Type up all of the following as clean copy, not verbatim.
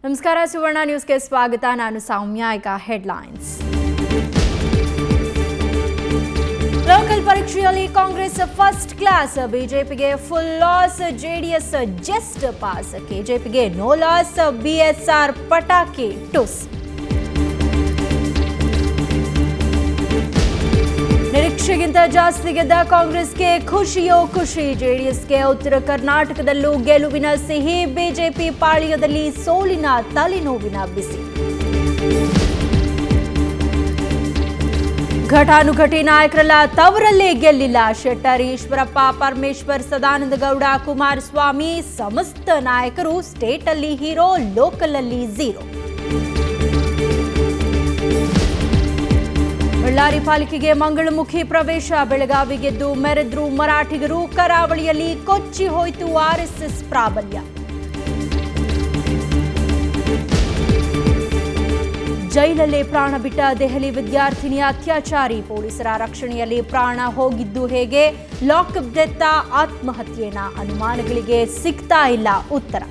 ನಮಸ್ಕಾರ ಸುವರ್ಣ ನ್ಯೂಸ್ಗೆ ಸ್ವಾಗತ. ನಾನು ಸೌಮ್ಯ. ಈಗ ಹೆಡ್ಲೈನ್ಸ್. ಲೋಕಲ್ ಪರೀಕ್ಷೆಯಲ್ಲಿ ಕಾಂಗ್ರೆಸ್ ಫಸ್ಟ್ ಕ್ಲಾಸ್, ಬಿಜೆಪಿಗೆ full loss, JDS just pass, ಕೆಜೆಪಿಗೆ ನೋ ಲಾಸ್, ಬಿಎಸ್ಆರ್ ಪಟಾಕಿ ಟುಸ್. ನಿರೀಕ್ಷೆಗಿಂತ ಜಾಸ್ತಿ ಗೆದ್ದ ಕಾಂಗ್ರೆಸ್ಗೆ ಖುಷಿಯೋ ಖುಷಿ, ಜೆಡಿಎಸ್ಗೆ ಉತ್ತರ ಕರ್ನಾಟಕದಲ್ಲೂ ಗೆಲುವಿನ ಸಿಹಿ, ಬಿಜೆಪಿ ಪಾಳ್ಯದಲ್ಲಿ ಸೋಲಿನ ತಲೆನೋವಿನ ಬಿಸಿ. ಘಟಾನುಘಟಿ ನಾಯಕರೆಲ್ಲ ತವರಲ್ಲೇ ಗೆಲ್ಲಿಲ್ಲ, ಶೆಟ್ಟರ್, ಈಶ್ವರಪ್ಪ, ಪರಮೇಶ್ವರ್, ಸದಾನಂದಗೌಡ, ಕುಮಾರಸ್ವಾಮಿ ಸಮಸ್ತ ನಾಯಕರು ಸ್ಟೇಟ್ ಅಲ್ಲಿ ಹೀರೋ, ಲೋಕಲ್ ಅಲ್ಲಿ ಝೀರೋ. ಬಳ್ಳಾರಿ ಪಾಲಿಕೆಗೆ ಮಂಗಳಮುಖಿ ಪ್ರವೇಶ, ಬೆಳಗಾವಿ ಗೆದ್ದು ಮೆರೆದ್ರು ಮರಾಠಿಗರು, ಕರಾವಳಿಯಲ್ಲಿ ಕೊಚ್ಚಿ ಹೋಯಿತು ಆರ್ಎಸ್ಎಸ್ ಪ್ರಾಬಲ್ಯ. ಜೈಲಲ್ಲೇ ಪ್ರಾಣ ಬಿಟ್ಟ ದೆಹಲಿ ವಿದ್ಯಾರ್ಥಿನಿ ಅತ್ಯಾಚಾರಿ, ಪೊಲೀಸರ ರಕ್ಷಣೆಯಲ್ಲಿ ಪ್ರಾಣ ಹೋಗಿದ್ದು ಹೇಗೆ, ಲಾಕಪ್ ಡೆತ್ತ ಆತ್ಮಹತ್ಯೆನಾ? ಅನುಮಾನಗಳಿಗೆ ಸಿಗ್ತಾ ಇಲ್ಲ ಉತ್ತರ.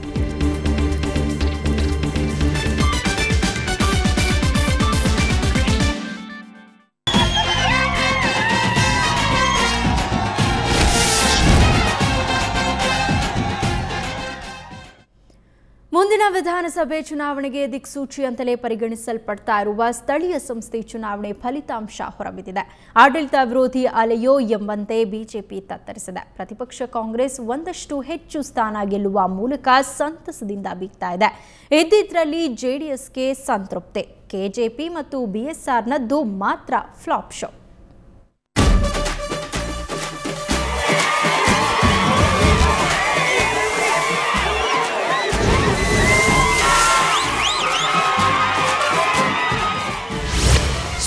ಮುಂದಿನ ವಿಧಾನಸಭೆ ಚುನಾವಣೆಗೆ ದಿಕ್ಸೂಚಿ ಅಂತಲೇ ಪರಿಗಣಿಸಲ್ಪಡ್ತಾ ಇರುವ ಸ್ಥಳೀಯ ಸಂಸ್ಥೆ ಚುನಾವಣೆ ಫಲಿತಾಂಶ ಹೊರಬಿದ್ದಿದೆ. ಆಡಳಿತ ವಿರೋಧಿ ಅಲೆಯೋ ಎಂಬಂತೆ ಬಿಜೆಪಿ ತತ್ತರಿಸಿದೆ. ಪ್ರತಿಪಕ್ಷ ಕಾಂಗ್ರೆಸ್ ಒಂದಷ್ಟು ಹೆಚ್ಚು ಸ್ಥಾನ ಗೆಲ್ಲುವ ಮೂಲಕ ಸಂತಸದಿಂದ ಬೀಗ್ತಾ ಇದೆ. ಇದ್ದಿದ್ರಲ್ಲಿ ಜೆಡಿಎಸ್ಗೆ ಸಂತೃಪ್ತಿ. ಕೆಜೆಪಿ ಮತ್ತು ಬಿಎಸ್ಆರ್ನದ್ದು ಮಾತ್ರ ಫ್ಲಾಪ್ ಶೋ.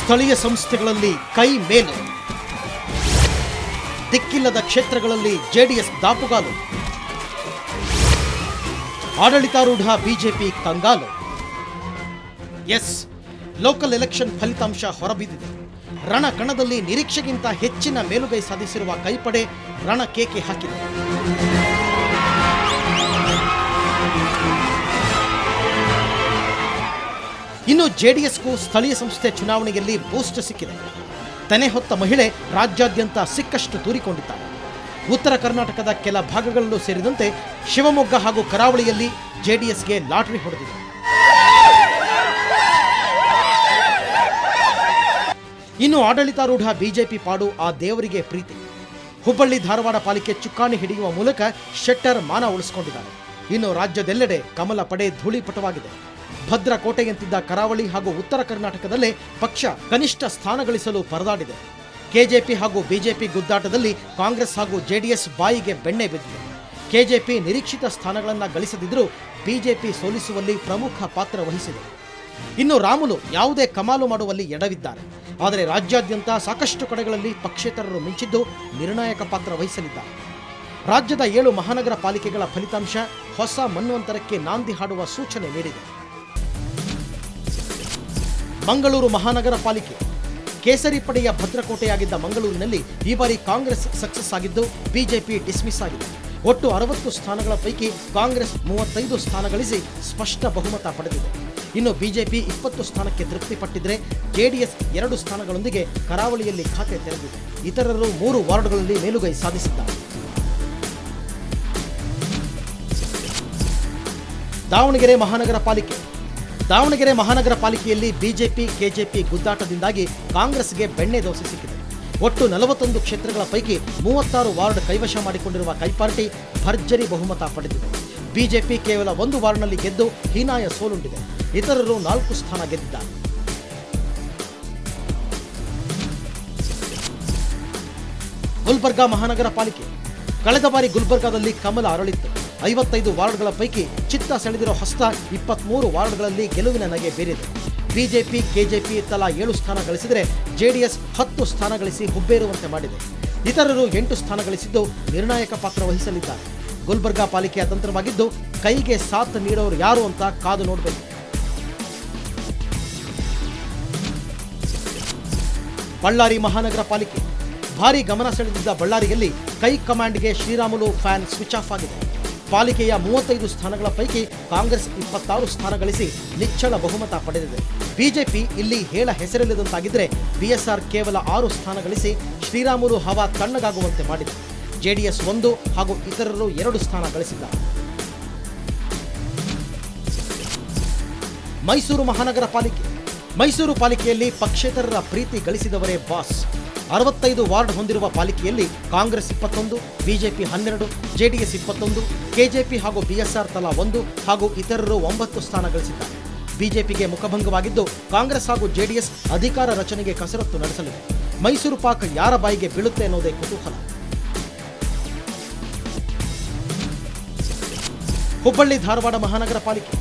ಸ್ಥಳೀಯ ಸಂಸ್ಥೆಗಳಲ್ಲಿ ಕೈ ಮೇಲು, ದಿಕ್ಕಿಲ್ಲದ ಕ್ಷೇತ್ರಗಳಲ್ಲಿ ಜೆಡಿಎಸ್ ದಾಪುಗಾಲು, ಆಡಳಿತಾರೂಢ ಬಿಜೆಪಿ ಕಂಗಾಲು. ಎಸ್, ಲೋಕಲ್ ಎಲೆಕ್ಷನ್ ಫಲಿತಾಂಶ ಹೊರಬಿದ್ದಿದೆ. ರಣಕಣದಲ್ಲಿ ನಿರೀಕ್ಷೆಗಿಂತ ಹೆಚ್ಚಿನ ಮೇಲುಗೈ ಸಾಧಿಸಿರುವ ಕೈಪಡೆ ರಣ ಕೇಕೆ ಹಾಕಿದೆ. ಇನ್ನು ಜೆಡಿಎಸ್ಗೂ ಸ್ಥಳೀಯ ಸಂಸ್ಥೆ ಚುನಾವಣೆಯಲ್ಲಿ ಬೂಸ್ಟ್ ಸಿಕ್ಕಿದೆ. ತೆನೆ ಹೊತ್ತ ಮಹಿಳೆ ರಾಜ್ಯಾದ್ಯಂತ ಸಿಕ್ಕಷ್ಟು ತೂರಿಕೊಂಡಿದ್ದಾರೆ. ಉತ್ತರ ಕರ್ನಾಟಕದ ಕೆಲ ಭಾಗಗಳಲ್ಲೂ ಸೇರಿದಂತೆ ಶಿವಮೊಗ್ಗ ಹಾಗೂ ಕರಾವಳಿಯಲ್ಲಿ ಜೆಡಿಎಸ್ಗೆ ಲಾಟರಿ ಹೊಡೆದಿದೆ. ಇನ್ನು ಆಡಳಿತಾರೂಢ ಬಿಜೆಪಿ ಪಾಡು ಆ ದೇವರಿಗೆ ಪ್ರೀತಿ. ಹುಬ್ಬಳ್ಳಿ ಧಾರವಾಡ ಪಾಲಿಕೆ ಚುಕ್ಕಾಣಿ ಹಿಡಿಯುವ ಮೂಲಕ ಶೆಟ್ಟರ್ ಮಾನ ಉಳಿಸಿಕೊಂಡಿದ್ದಾರೆ. ಇನ್ನು ರಾಜ್ಯದೆಲ್ಲೆಡೆ ಕಮಲ ಪಡೆ ಧೂಳಿಪಟವಾಗಿದೆ. ಭದ್ರಕೋಟೆಯಂತಿದ್ದ ಕರಾವಳಿ ಹಾಗೂ ಉತ್ತರ ಕರ್ನಾಟಕದಲ್ಲೇ ಪಕ್ಷ ಕನಿಷ್ಠ ಸ್ಥಾನ ಗಳಿಸಲು ಪರದಾಡಿದೆ. ಕೆಜೆಪಿ ಹಾಗೂ ಬಿಜೆಪಿ ಗುದ್ದಾಟದಲ್ಲಿ ಕಾಂಗ್ರೆಸ್ ಹಾಗೂ ಜೆಡಿಎಸ್ ಬಾಯಿಗೆ ಬೆಣ್ಣೆ ಬಿದ್ದಿದೆ. ಕೆಜೆಪಿ ನಿರೀಕ್ಷಿತ ಸ್ಥಾನಗಳನ್ನು ಗಳಿಸದಿದ್ದರೂ ಬಿಜೆಪಿ ಸೋಲಿಸುವಲ್ಲಿ ಪ್ರಮುಖ ಪಾತ್ರ ವಹಿಸಿದೆ. ಇನ್ನು ರಾಮುಲು ಯಾವುದೇ ಕಮಾಲು ಮಾಡುವಲ್ಲಿ ಎಡವಿದ್ದಾರೆ. ಆದರೆ ರಾಜ್ಯಾದ್ಯಂತ ಸಾಕಷ್ಟು ಕಡೆಗಳಲ್ಲಿ ಪಕ್ಷೇತರರು ಮಿಂಚಿದ್ದು ನಿರ್ಣಾಯಕ ಪಾತ್ರ ವಹಿಸಲಿದ್ದಾರೆ. ರಾಜ್ಯದ 7 ಮಹಾನಗರ ಪಾಲಿಕೆಗಳ ಫಲಿತಾಂಶ ಹೊಸ ಮನ್ವಂತರಕ್ಕೆ ನಾಂದಿ ಹಾಡುವ ಸೂಚನೆ ನೀಡಿದೆ. ಮಂಗಳೂರು ಮಹಾನಗರ ಪಾಲಿಕೆ ಕೇಸರಿ ಪಡೆಯ ಭದ್ರಕೋಟೆಯಾಗಿದ್ದ ಮಂಗಳೂರಿನಲ್ಲಿ ಈ ಬಾರಿ ಕಾಂಗ್ರೆಸ್ ಸಕ್ಸಸ್ ಆಗಿದ್ದು ಬಿಜೆಪಿ ಡಿಸ್ಮಿಸ್ ಆಗಿದೆ. ಒಟ್ಟು 60 ಸ್ಥಾನಗಳ ಪೈಕಿ ಕಾಂಗ್ರೆಸ್ 35 ಸ್ಥಾನ ಗಳಿಸಿ ಸ್ಪಷ್ಟ ಬಹುಮತ ಪಡೆದಿದೆ. ಇನ್ನು ಬಿಜೆಪಿ 20 ಸ್ಥಾನಕ್ಕೆ ತೃಪ್ತಿಪಟ್ಟಿದ್ರೆ ಜೆಡಿಎಸ್ 2 ಸ್ಥಾನಗಳೊಂದಿಗೆ ಕರಾವಳಿಯಲ್ಲಿ ಖಾತೆ ತೆರೆದಿದೆ. ಇತರರು 3 ವಾರ್ಡ್ಗಳಲ್ಲಿ ಮೇಲುಗೈ ಸಾಧಿಸಿದ್ದಾರೆ. ದಾವಣಗೆರೆ ಮಹಾನಗರ ಪಾಲಿಕೆಯಲ್ಲಿ ಬಿಜೆಪಿ ಕೆಜೆಪಿ ಗುದ್ದಾಟದಿಂದಾಗಿ ಕಾಂಗ್ರೆಸ್ಗೆ ಬೆಣ್ಣೆ ದೋಸೆ ಸಿಕ್ಕಿದೆ. ಒಟ್ಟು 41 ಕ್ಷೇತ್ರಗಳ ಪೈಕಿ 36 ವಾರ್ಡ್ ಕೈವಶ ಮಾಡಿಕೊಂಡಿರುವ ಕೈಪಾರ್ಟಿ ಭರ್ಜರಿ ಬಹುಮತ ಪಡೆದಿದೆ. ಬಿಜೆಪಿ ಕೇವಲ 1 ವಾರ್ಡ್ನಲ್ಲಿ ಗೆದ್ದು ಹೀನಾಯ ಸೋಲುಂಡಿದೆ. ಇತರರು 4 ಸ್ಥಾನ ಗೆದ್ದಿದ್ದಾರೆ. ಗುಲ್ಬರ್ಗಾ ಮಹಾನಗರ ಪಾಲಿಕೆ ಕಳೆದ ಬಾರಿ ಗುಲ್ಬರ್ಗಾದಲ್ಲಿ ಕಮಲ ಅರಳಿತ್ತು. 55 ವಾರ್ಡ್ಗಳ ಪೈಕಿ ಚಿತ್ತ ಸೆಳೆದಿರೋ ಹೊಸ 23 ವಾರ್ಡ್ಗಳಲ್ಲಿ ಗೆಲುವಿನ ನಗೆ ಬೀರಿದೆ. ಬಿಜೆಪಿ ಕೆಜೆಪಿ ತಲಾ 7 ಸ್ಥಾನ ಗಳಿಸಿದರೆ ಜೆಡಿಎಸ್ 10 ಸ್ಥಾನ ಗಳಿಸಿ ಹುಬ್ಬೇರುವಂತೆ ಮಾಡಿದೆ. ಇತರರು 8 ಸ್ಥಾನ ಗಳಿಸಿದ್ದು ನಿರ್ಣಾಯಕ ಪಾತ್ರ ವಹಿಸಲಿದ್ದಾರೆ. ಗುಲ್ಬರ್ಗಾ ಪಾಲಿಕೆಯ ತಂತ್ರವಾಗಿದ್ದು ಕೈಗೆ ಸಾಥ್ ನೀಡೋರು ಯಾರು ಅಂತ ಕಾದು ನೋಡಬೇಕು. ಬಳ್ಳಾರಿ ಮಹಾನಗರ ಪಾಲಿಕೆ ಭಾರೀ ಗಮನ ಸೆಳೆದಿದ್ದ ಬಳ್ಳಾರಿಯಲ್ಲಿ ಕೈ ಕಮಾಂಡ್ಗೆ ಶ್ರೀರಾಮುಲು ಫ್ಯಾನ್ ಸ್ವಿಚ್ ಆಫ್ ಆಗಿದೆ. ಪಾಲಿಕೆಯ 35 ಸ್ಥಾನಗಳ ಪೈಕಿ ಕಾಂಗ್ರೆಸ್ 26 ಸ್ಥಾನ ಗಳಿಸಿ ನಿಚ್ಚಳ ಬಹುಮತ ಪಡೆದಿದೆ. ಬಿಜೆಪಿ ಇಲ್ಲಿ ಹೇಳ ಹೆಸರಿಲ್ಲದಂತಾಗಿದ್ದರೆ ಬಿಎಸ್ಆರ್ ಕೇವಲ 6 ಸ್ಥಾನ ಗಳಿಸಿ ಶ್ರೀರಾಮುಲು ಹವಾ ತಣ್ಣಗಾಗುವಂತೆ ಮಾಡಿದೆ. ಜೆಡಿಎಸ್ 1 ಹಾಗೂ ಇತರರು 2 ಸ್ಥಾನ ಗಳಿಸಿದ್ದಾರೆ. ಮೈಸೂರು ಮಹಾನಗರ ಪಾಲಿಕೆ. ಮೈಸೂರು ಪಾಲಿಕೆಯಲ್ಲಿ ಪಕ್ಷೇತರರ ಪ್ರೀತಿ ಗಳಿಸಿದವರೇ ಬಾಸ್. 65 ವಾರ್ಡ್ ಹೊಂದಿರುವ ಪಾಲಿಕೆಯಲ್ಲಿ ಕಾಂಗ್ರೆಸ್ 21, ಬಿಜೆಪಿ 12, ಜೆಡಿಎಸ್ 21, ಕೆಜೆಪಿ ಹಾಗೂ ಬಿಎಸ್ಆರ್ ತಲಾ 1 ಹಾಗೂ ಇತರರು 9 ಸ್ಥಾನ ಗಳಿಸಿದ್ದಾರೆ. ಬಿಜೆಪಿಗೆ ಮುಖಭಂಗವಾಗಿದ್ದು ಕಾಂಗ್ರೆಸ್ ಹಾಗೂ ಜೆಡಿಎಸ್ ಅಧಿಕಾರ ರಚನೆಗೆ ಕಸರತ್ತು ನಡೆಸಲಿದೆ. ಮೈಸೂರು ಪಾಕ್ ಯಾರ ಬಾಯಿಗೆ ಬೀಳುತ್ತೆ ಅನ್ನೋದೇ ಕುತೂಹಲ. ಹುಬ್ಬಳ್ಳಿ ಧಾರವಾಡ ಮಹಾನಗರ ಪಾಲಿಕೆ.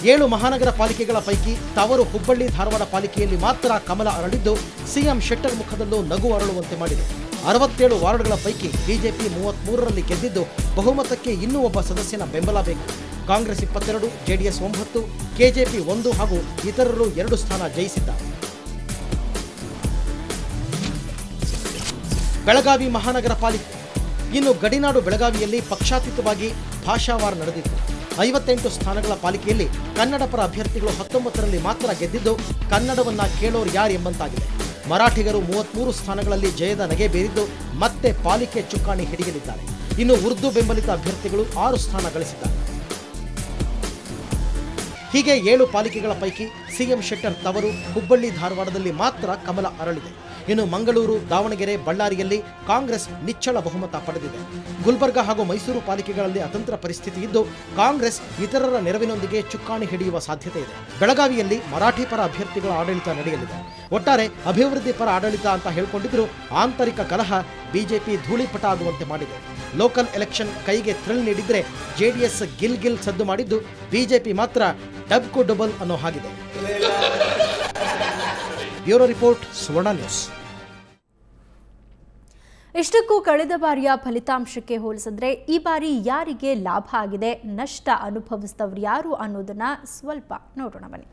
7 ಮಹಾನಗರ ಪಾಲಿಕೆಗಳ ಪೈಕಿ ತವರು ಹುಬ್ಬಳ್ಳಿ ಧಾರವಾಡ ಪಾಲಿಕೆಯಲ್ಲಿ ಮಾತ್ರ ಕಮಲ ಅರಳಿದ್ದು ಸಿಎಂ ಶೆಟ್ಟರ್ ಮುಖದಲ್ಲೂ ನಗು ಅರಳುವಂತೆ ಮಾಡಿದೆ. 67 ವಾರ್ಡ್ಗಳ ಪೈಕಿ ಬಿಜೆಪಿ 33ರಲ್ಲಿ ಗೆದ್ದಿದ್ದು ಬಹುಮತಕ್ಕೆ ಇನ್ನೂ ಒಬ್ಬ ಸದಸ್ಯನ ಬೆಂಬಲ ಬೇಕು. ಕಾಂಗ್ರೆಸ್ 22, ಜೆಡಿಎಸ್ 9, ಕೆಜೆಪಿ 1 ಹಾಗೂ ಇತರರು 2 ಸ್ಥಾನ ಜಯಿಸಿದ್ದಾರೆ. ಬೆಳಗಾವಿ ಮಹಾನಗರ ಪಾಲಿಕೆ. ಇನ್ನು ಗಡಿನಾಡು ಬೆಳಗಾವಿಯಲ್ಲಿ ಪಕ್ಷಾತೀತವಾಗಿ ಭಾಷಾವಾರ್ ನಡೆದಿತ್ತು. 58 ಸ್ಥಾನಗಳ ಪಾಲಿಕೆಯಲ್ಲಿ ಕನ್ನಡ ಪರ ಅಭ್ಯರ್ಥಿಗಳು 19ರಲ್ಲಿ ಮಾತ್ರ ಗೆದ್ದಿದ್ದು ಕನ್ನಡವನ್ನ ಕೇಳೋರು ಯಾರು ಎಂಬಂತಾಗಿದೆ. ಮರಾಠಿಗರು 33 ಸ್ಥಾನಗಳಲ್ಲಿ ಜಯದ ನಗೆ ಬೀರಿದ್ದು ಮತ್ತೆ ಪಾಲಿಕೆ ಚುಕ್ಕಾಣಿ ಹಿಡಿಯಲಿದ್ದಾರೆ. ಇನ್ನು ಉರ್ದು ಬೆಂಬಲಿತ ಅಭ್ಯರ್ಥಿಗಳು 6 ಸ್ಥಾನ ಗಳಿಸಿದ್ದಾರೆ. ಹೀಗೆ 7 ಪಾಲಿಕೆಗಳ ಪೈಕಿ ಸಿಎಂ ಶೆಟ್ಟರ್ ತವರು ಹುಬ್ಬಳ್ಳಿ ಧಾರವಾಡದಲ್ಲಿ ಮಾತ್ರ ಕಮಲ ಅರಳಿದೆ. ಇನ್ನು ಮಂಗಳೂರು, ದಾವಣಗೆರೆ, ಬಳ್ಳಾರಿಯಲ್ಲಿ ಕಾಂಗ್ರೆಸ್ ನಿಚ್ಚಳ ಬಹುಮತ ಪಡೆದಿದೆ. ಗುಲ್ಬರ್ಗಾ ಹಾಗೂ ಮೈಸೂರು ಪಾಲಿಕೆಗಳಲ್ಲಿ ಅತಂತ್ರ ಪರಿಸ್ಥಿತಿ ಇದ್ದು ಕಾಂಗ್ರೆಸ್ ಇತರರ ನೆರವಿನೊಂದಿಗೆ ಚುಕ್ಕಾಣಿ ಹಿಡಿಯುವ ಸಾಧ್ಯತೆ ಇದೆ. ಬೆಳಗಾವಿಯಲ್ಲಿ ಮರಾಠಿ ಪರ ಅಭ್ಯರ್ಥಿಗಳ ಆಡಳಿತ ನಡೆಯಲಿದೆ. ಒಟ್ಟಾರೆ ಅಭಿವೃದ್ಧಿ ಪರ ಆಡಳಿತ ಅಂತ ಹೇಳಿಕೊಂಡಿದ್ರು ಆಂತರಿಕ ಕಲಹ ಬಿಜೆಪಿ ಧೂಳಿಪಟ ಆಗುವಂತೆ ಮಾಡಿದೆ. ಲೋಕಲ್ ಎಲೆಕ್ಷನ್ ಕೈಗೆ ಥ್ರಿಲ್ ನೀಡಿದ್ರೆ ಜೆಡಿಎಸ್ ಗಿಲ್ ಸದ್ದು ಮಾಡಿದ್ದು ಬಿಜೆಪಿ ಮಾತ್ರ ಡಬ್ಕು ಡಬಲ್ ಅನ್ನೋ ಹಾಗಿದೆ. ಬ್ಯೂರೋ ರಿಪೋರ್ಟ್, ಸುವರ್ಣ ನ್ಯೂಸ್. ಇಷ್ಟಕ್ಕೂ ಕಳೆದ ಬಾರಿಯ ಫಲಿತಾಂಶಕ್ಕೆ ಹೋಲಿಸಿದ್ರೆ ಈ ಬಾರಿ ಯಾರಿಗೆ ಲಾಭ ಆಗಿದೆ, ನಷ್ಟ ಅನುಭವಿಸಿದವರು ಯಾರು ಅನ್ನೋದನ್ನ ಸ್ವಲ್ಪ ನೋಡೋಣ ಬನ್ನಿ.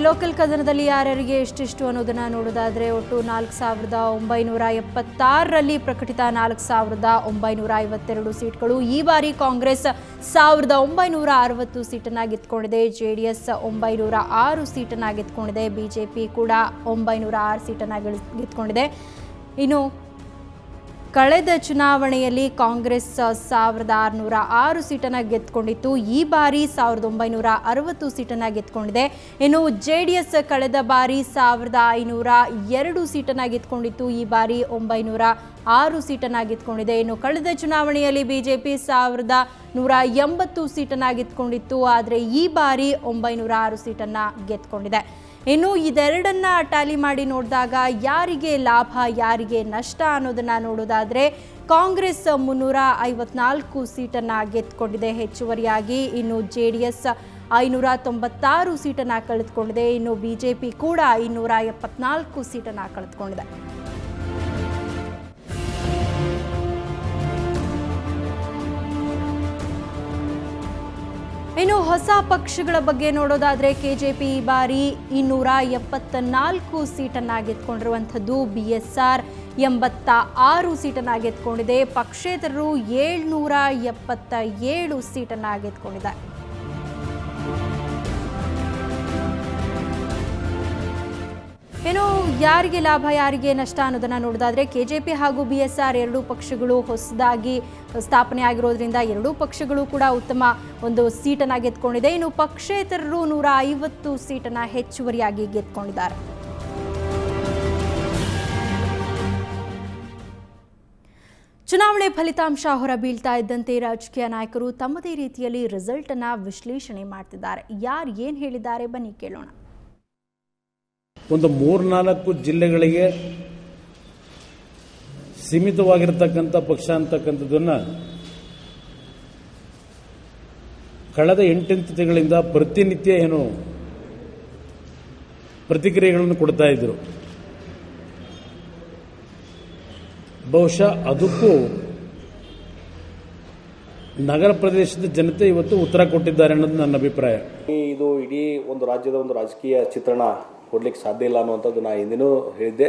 ಲೋಕಲ್ ಕದನದಲ್ಲಿ ಯಾರ್ಯಾರಿಗೆ ಎಷ್ಟಿಷ್ಟು ಅನ್ನೋದನ್ನ ನೋಡೋದಾದ್ರೆ ಒಟ್ಟು 4976ರಲ್ಲಿ ಪ್ರಕಟಿತ 4952 ಸೀಟ್ಗಳು. ಈ ಬಾರಿ ಕಾಂಗ್ರೆಸ್ 1960 ಸೀಟನ್ನ ಗೆದ್ದುಕೊಂಡಿದೆ. ಜೆಡಿಎಸ್ 906 ಸೀಟನ್ನ ಗೆದ್ದುಕೊಂಡಿದೆ. ಬಿಜೆಪಿ ಕೂಡ 906 ಸೀಟನ್ನ ಗೆದ್ದುಕೊಂಡಿದೆ. ಇನ್ನು ಕಳೆದ ಚುನಾವಣೆಯಲ್ಲಿ ಕಾಂಗ್ರೆಸ್ 1606 ಸೀಟನ್ನು ಗೆದ್ದುಕೊಂಡಿತ್ತು. ಈ ಬಾರಿ 1960 ಸೀಟನ್ನು ಗೆದ್ದುಕೊಂಡಿದೆ. ಇನ್ನು ಜೆಡಿಎಸ್ ಕಳೆದ ಬಾರಿ 1502 ಸೀಟನ್ನು ಗೆದ್ದುಕೊಂಡಿತ್ತು. ಈ ಬಾರಿ 906 ಸೀಟನ್ನು ಗೆದ್ದುಕೊಂಡಿದೆ. ಇನ್ನು ಕಳೆದ ಚುನಾವಣೆಯಲ್ಲಿ ಬಿಜೆಪಿ 1180 ಸೀಟನ್ನು ಗೆದ್ದುಕೊಂಡಿತ್ತು. ಆದರೆ ಈ ಬಾರಿ 906 ಸೀಟನ್ನು ಗೆದ್ದುಕೊಂಡಿದೆ. ಇನ್ನು ಇದೆರಡನ್ನ ಟ್ಯಾಲಿ ಮಾಡಿ ನೋಡಿದಾಗ ಯಾರಿಗೆ ಲಾಭ ಯಾರಿಗೆ ನಷ್ಟ ಅನ್ನೋದನ್ನ ನೋಡೋದಾದ್ರೆ ಕಾಂಗ್ರೆಸ್ 354 ಸೀಟನ್ನ ಗೆದ್ದುಕೊಂಡಿದೆ ಹೆಚ್ಚುವರಿಯಾಗಿ. ಇನ್ನು ಜೆಡಿಎಸ್ 596 ಸೀಟನ್ನ ಕಳೆದುಕೊಂಡಿದೆ. ಇನ್ನು ಬಿಜೆಪಿ ಕೂಡ 274 ಸೀಟನ್ನ ಕಳೆದುಕೊಂಡಿದೆ. ಇನ್ನು ಹೊಸ ಪಕ್ಷಗಳ ಬಗ್ಗೆ ನೋಡೋದಾದ್ರೆ ಕೆಜೆಪಿ ಈ ಬಾರಿ 274 ಸೀಟನ್ನ ಗೆದ್ದುಕೊಂಡಿರುವಂಥದ್ದು. ಬಿಎಸ್ಆರ್ 86 ಸೀಟನ್ನ ಗೆದ್ದುಕೊಂಡಿದೆ. ಪಕ್ಷೇತರರು 777 ಸೀಟನ್ನ ಗೆದ್ದುಕೊಂಡಿದೆ. ಇನ್ನು ಯಾರಿಗೆ ಲಾಭ ಯಾರಿಗೆ ನಷ್ಟ ಅನ್ನೋದನ್ನ ನೋಡೋದಾದ್ರೆ ಕೆಜೆಪಿ ಹಾಗೂ ಬಿಎಸ್ಆರ್ ಎರಡೂ ಪಕ್ಷಗಳು ಹೊಸದಾಗಿ ಸ್ಥಾಪನೆ ಆಗಿರೋದ್ರಿಂದ ಎರಡೂ ಪಕ್ಷಗಳು ಕೂಡ ಉತ್ತಮ ಒಂದು ಸೀಟನ್ನ ಗೆದ್ದುಕೊಂಡಿದೆ. ಇನ್ನು ಪಕ್ಷೇತರರು 150 ಸೀಟನ್ನ ಹೆಚ್ಚುವರಿಯಾಗಿ ಗೆದ್ದುಕೊಂಡಿದ್ದಾರೆ. ಚುನಾವಣೆ ಫಲಿತಾಂಶ ಹೊರಬೀಳ್ತಾ ಇದ್ದಂತೆ ರಾಜಕೀಯ ನಾಯಕರು ತಮ್ಮದೇ ರೀತಿಯಲ್ಲಿ ರಿಸಲ್ಟ್ ಅನ್ನ ವಿಶ್ಲೇಷಣೆ ಮಾಡ್ತಿದ್ದಾರೆ. ಯಾರು ಏನು ಹೇಳಿದ್ದಾರೆ ಬನ್ನಿ ಕೇಳೋಣ. ಒಂದು 3-4 ಜಿಲ್ಲೆಗಳಿಗೆ ಸೀಮಿತವಾಗಿರತಕ್ಕಂಥ ಪಕ್ಷ ಅಂತಕ್ಕಂಥದ್ದನ್ನು ಕಳೆದ 8 ತಿಂಗಳಿಂದ ಪ್ರತಿನಿತ್ಯ ಏನು ಪ್ರತಿಕ್ರಿಯೆಗಳನ್ನು ಕೊಡ್ತಾ ಇದ್ರು. ಬಹುಶಃ ಅದಕ್ಕೂ ನಗರ ಪ್ರದೇಶದ ಜನತೆ ಇವತ್ತು ಉತ್ತರ ಕೊಟ್ಟಿದ್ದಾರೆ ಅನ್ನೋದು ನನ್ನ ಅಭಿಪ್ರಾಯ. ಇದು ಇಡೀ ಒಂದು ರಾಜ್ಯದ ಒಂದು ರಾಜಕೀಯ ಚಿತ್ರಣ ಕೊಡಲಿಕ್ಕೆ ಸಾಧ್ಯ ಇಲ್ಲ ಅನ್ನುವಂಥದ್ದು ನಾನು ಹಿಂದಿನೂ ಹೇಳಿದ್ದೆ.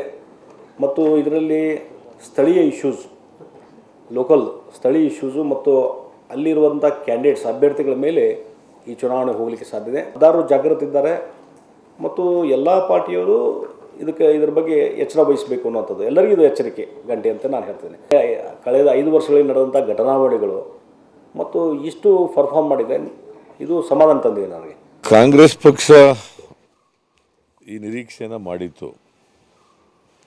ಮತ್ತು ಇದರಲ್ಲಿ ಸ್ಥಳೀಯ ಇಶ್ಯೂಸ್, ಲೋಕಲ್ ಸ್ಥಳೀಯ ಇಶ್ಯೂಸು ಮತ್ತು ಅಲ್ಲಿರುವಂಥ ಕ್ಯಾಂಡಿಡೇಟ್ಸ್ ಅಭ್ಯರ್ಥಿಗಳ ಮೇಲೆ ಈ ಚುನಾವಣೆ ಹೋಗಲಿಕ್ಕೆ ಸಾಧ್ಯತೆ. ಮತದಾರರು ಜಾಗೃತಿ ಇದ್ದಾರೆ ಮತ್ತು ಎಲ್ಲ ಪಾರ್ಟಿಯವರು ಇದ್ರ ಬಗ್ಗೆ ಎಚ್ಚರ ವಹಿಸಬೇಕು ಅನ್ನುವಂಥದ್ದು ಎಲ್ಲರಿಗೂ ಇದು ಎಚ್ಚರಿಕೆ ಗಂಟೆ ಅಂತ ನಾನು ಹೇಳ್ತೇನೆ. ಕಳೆದ 5 ವರ್ಷಗಳಲ್ಲಿ ನಡೆದಂಥ ಘಟನಾವಳಿಗಳು ಮತ್ತು ಇಷ್ಟು ಪರ್ಫಾರ್ಮ್ ಮಾಡಿದೆ, ಇದು ಸಮಾಧಾನ ತಂದಿದೆ ನನಗೆ. ಕಾಂಗ್ರೆಸ್ ಪಕ್ಷ ಈ ನಿರೀಕ್ಷೆನ ಮಾಡಿತ್ತು,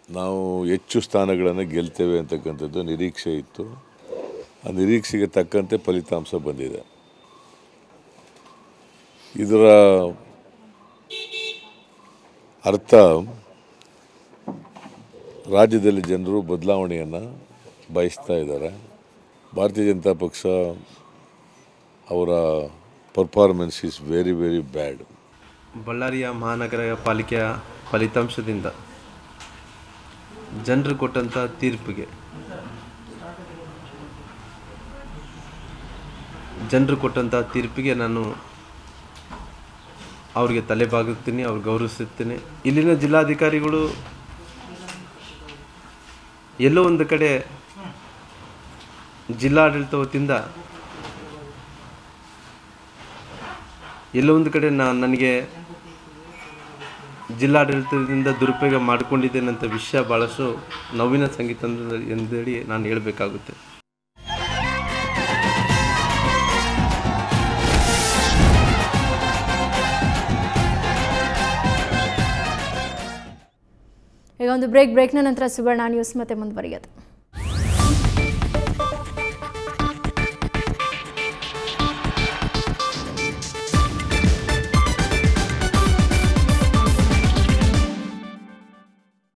ನಾವು ಹೆಚ್ಚು ಸ್ಥಾನಗಳನ್ನು ಗೆಲ್ತೇವೆ ಅಂತಕ್ಕಂಥದ್ದು ನಿರೀಕ್ಷೆ ಇತ್ತು. ಆ ನಿರೀಕ್ಷೆಗೆ ತಕ್ಕಂತೆ ಫಲಿತಾಂಶ ಬಂದಿದೆ. ಇದರ ಅರ್ಥ ರಾಜ್ಯದಲ್ಲಿ ಜನರು ಬದಲಾವಣೆಯನ್ನು ಬಯಸ್ತಾ ಇದ್ದಾರೆ. ಭಾರತೀಯ ಜನತಾ ಪಕ್ಷ ಅವರ performance is very very bad. ಬಳ್ಳಾರಿಯ ಮಹಾನಗರ ಪಾಲಿಕೆಯ ಫಲಿತಾಂಶದಿಂದ ಜನರು ಕೊಟ್ಟಂಥ ತೀರ್ಪಿಗೆ ನಾನು ಅವರಿಗೆ ತಲೆ ಬಾಗುತ್ತೀನಿ, ಅವ್ರಿಗೆ ಗೌರವಿಸುತ್ತೇನೆ. ಇಲ್ಲಿನ ಜಿಲ್ಲಾಧಿಕಾರಿಗಳು ಎಲ್ಲೋ ಒಂದು ಕಡೆ ಜಿಲ್ಲಾಡಳಿತ ವತಿಯಿಂದ ನನಗೆ ಜಿಲ್ಲಾಡಳಿತದಿಂದ ದುರುಪಯೋಗ ಮಾಡಿಕೊಂಡಿದ್ದೇನಂತ ವಿಷಯ ಭಾಳಷ್ಟು ನೋವಿನ ಸಂಗೀತ ಎಂದೇಳಿ ನಾನು ಹೇಳಬೇಕಾಗುತ್ತೆ. ಈಗ ಒಂದು ಬ್ರೇಕ್ನ ನಂತರ ಸುವರ್ಣ ನ್ಯೂಸ್ ಮತ್ತೆ ಮುಂದುವರಿಯುತ್ತೆ.